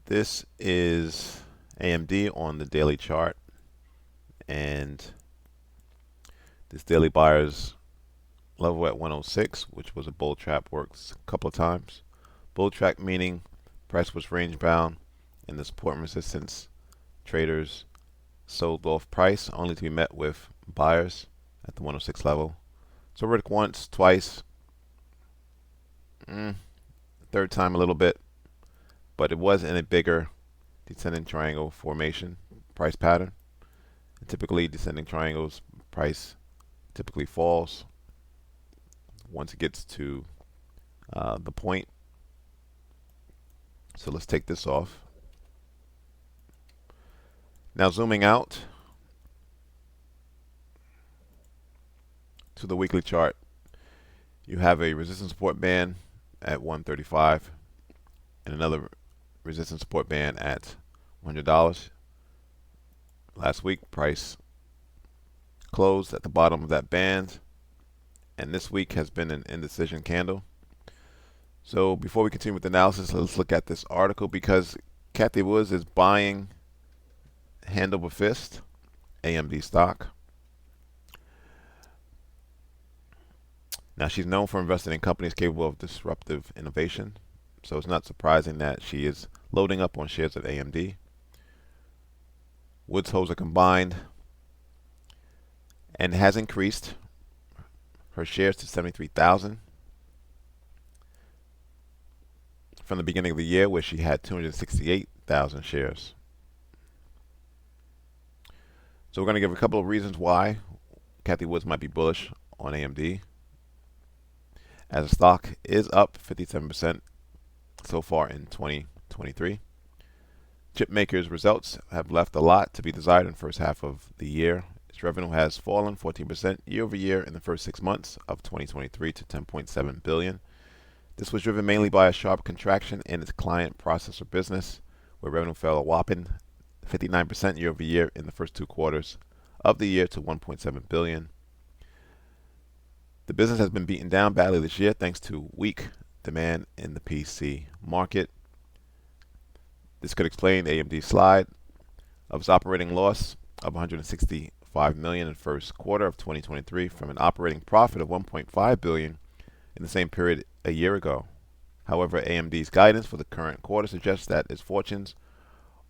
This is AMD on the daily chart, and this daily buyer's level at 106, which was a bull trap, works a couple of times. Bull trap meaning price was range bound in the support and resistance. Traders sold off price only to be met with buyers at the 106 level. So Rick once, twice, third time a little bit, but it was in a bigger descending triangle formation price pattern. And typically descending triangles, price typically falls once it gets to the point. So let's take this off. Now zooming out to the weekly chart, you have a resistance support band at 135 and another resistance support band at $100. Last week price closed at the bottom of that band, and this week has been an indecision candle. So before we continue with the analysis, let's look at this article, because Cathie Wood is buying hand over fist AMD stock. Now, she's known for investing in companies capable of disruptive innovation, so it's not surprising that she is loading up on shares of AMD. Woods holds a combined and has increased her shares to 73,000 from the beginning of the year, where she had 268,000 shares. So we're going to give a couple of reasons why Cathie Wood might be bullish on AMD, as the stock is up 57% so far in 2023. Chip makers' results have left a lot to be desired in the first half of the year. Its revenue has fallen 14% year over year in the first 6 months of 2023 to $10.7 billion. This was driven mainly by a sharp contraction in its client processor business, where revenue fell a whopping 59% year over year in the first 2 quarters of the year to $1.7 billion. The business has been beaten down badly this year thanks to weak demand in the PC market. This could explain AMD's slide of its operating loss of $165 million in the first quarter of 2023 from an operating profit of $1.5 billion in the same period a year ago. However, AMD's guidance for the current quarter suggests that its fortunes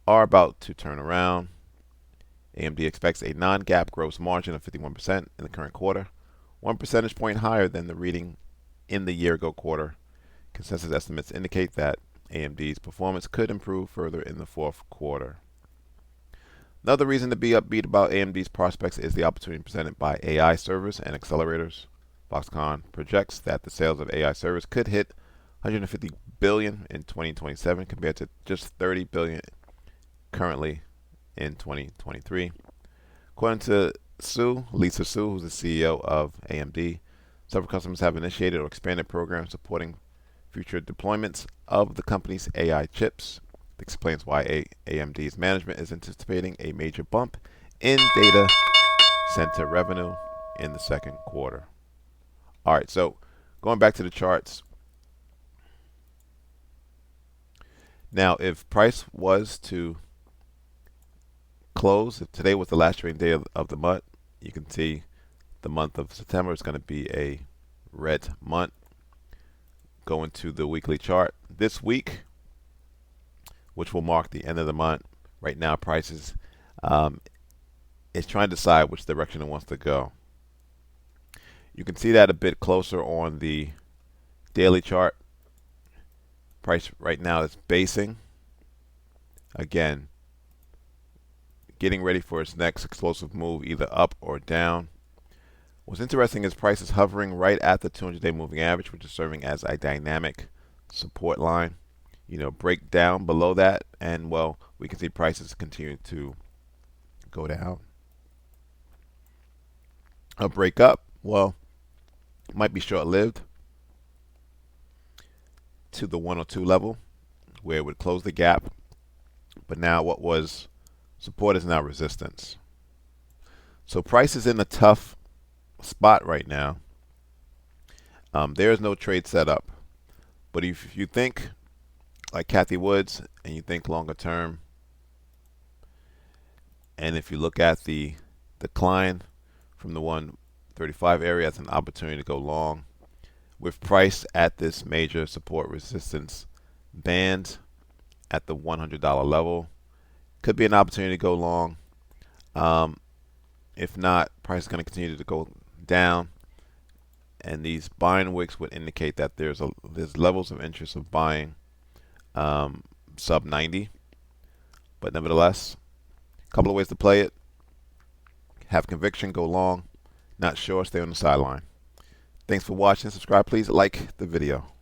are about to turn around. AMD expects a non-GAAP gross margin of 51% in the current quarter, 1 percentage point higher than the reading in the year-ago quarter. Consensus estimates indicate that AMD's performance could improve further in the fourth quarter. Another reason to be upbeat about AMD's prospects is the opportunity presented by AI servers and accelerators. Foxconn projects that the sales of AI servers could hit $150 billion in 2027 compared to just $30 billion currently in 2023. According to Lisa Su, who's the CEO of AMD, several customers have initiated or expanded programs supporting future deployments of the company's AI chips. This explains why AMD's management is anticipating a major bump in data center revenue in the second quarter. All right, so going back to the charts. Now, if price was to close, if today was the last trading day of the month, you can see the month of September is going to be a red month. Going to the weekly chart this week, which will mark the end of the month. Right now, prices is trying to decide which direction it wants to go. You can see that a bit closer on the daily chart. Price right now is basing. Again, getting ready for its next explosive move, either up or down. What's interesting is price is hovering right at the 200-day moving average, which is serving as a dynamic support line. Break down below that, and well, we can see prices continue to go down. A break up, well, might be short-lived to the 102 level, where it would close the gap. But now what was support is now resistance. So price is in a tough spot right now. There is no trade set up. But if you think like Cathie Woods and you think longer term, and if you look at the decline from the 135 area, that's an opportunity to go long. With price at this major support resistance band at the $100 level, could be an opportunity to go long. If not, price is going to continue to go down, and these buying wicks would indicate that there's levels of interest of buying sub 90. But nevertheless, a couple of ways to play it. Have conviction, go long. Not sure, stay on the sideline. Thanks for watching. Subscribe, please. Like the video.